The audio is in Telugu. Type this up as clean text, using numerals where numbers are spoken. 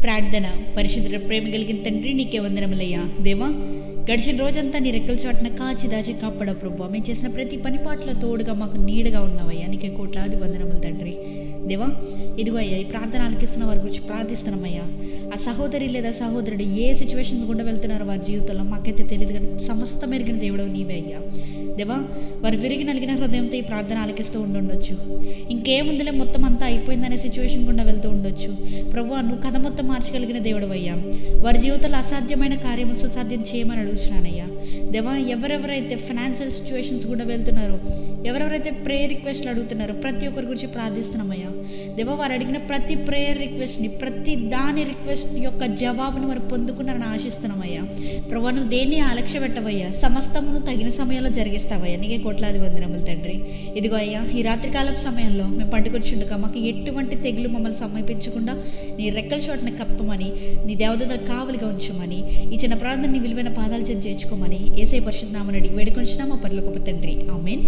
ప్రార్థన. పరిశుద్ధ ప్రేమ కలిగిన తండ్రి, నీకే వందనములయ్యా. దేవా, గడిచిన రోజంతా నీ రెక్కల చాటున కాచి దాచి కాపాడవు ప్రభు. మేము చేసిన ప్రతి పని పాటలో తోడుగా మాకు నీడగా ఉన్నావయ్యా. నీకే కోట్లాది వందనములు తండ్రి. దేవా, ఇదిగో అయ్యా, ఈ ప్రార్థన ఆలకిస్తున్న వారి గురించి ప్రార్థిస్తున్నామయ్యా. ఆ సహోదరి లేదా సహోదరుడు ఏ సిచ్యువేషన్ గుండా వెళ్తున్నారో వారి జీవితంలో మాకైతే తెలియదు, కానీ సమస్తం ఎరిగిన దేవుడు నీవే అయ్యా. దేవా, వారు విరిగి నలిగిన హృదయంతో ఈ ప్రార్థన ఆలకిస్తూ ఉండొచ్చు. ఇంకేముందులే, మొత్తం అంతా అయిపోయిందనే సిచ్యువేషన్ గుండా వెళ్తూ ఉండొచ్చు. ప్రభువా, నువ్వు కథ మొత్తం మార్చగలిగిన దేవుడు అయ్యా. వారి జీవితంలో అసాధ్యమైన కార్యములు సుసాధ్యం చేయమని అడుగుతున్నానయ్యా. దేవా, ఎవరెవరైతే ఫైనాన్షియల్ సిచ్యువేషన్స్ గుండా వెళ్తున్నారో, ఎవరెవరైతే ప్రేయర్ రిక్వెస్ట్లు అడుగుతున్నారో ప్రతి ఒక్కరి గురించి ప్రార్థిస్తున్నామయ్యా. దేవా, వారు అడిగిన ప్రతి ప్రేయర్ రిక్వెస్ట్ని, ప్రతి దాని రిక్వెస్ట్ యొక్క జవాబుని వారు పొందుకున్నారని ఆశిస్తున్నామయ్యా. ప్రభువా, నువ్వు దేన్ని ఆలక్ష్య పెట్టవయ్యా. సమస్తమును తగిన సమయంలో జరిగిస్తావయ్యా. నీకే కోట్లాది వందనములు తండ్రి. ఇదిగో అయ్యా, ఈ రాత్రికాలపు సమయంలో మేము పండుకొచ్చుండగా మాకు ఎటువంటి తెగులు మమ్మల్ని సమీపించకుండా నీ రెక్కల చోటున కప్పమని, నీ దేవదూతలు కావలిగా ఉంచమని, ఈ చిన్న ప్రార్థన నీ విలువైన పాదాలు చేర్చుకోమని యేసయ్య పరిశుద్ధ నామమున అడిగి వేడుకొంచున్నాము మా పరలోకపు తండ్రి. ఆమేన్.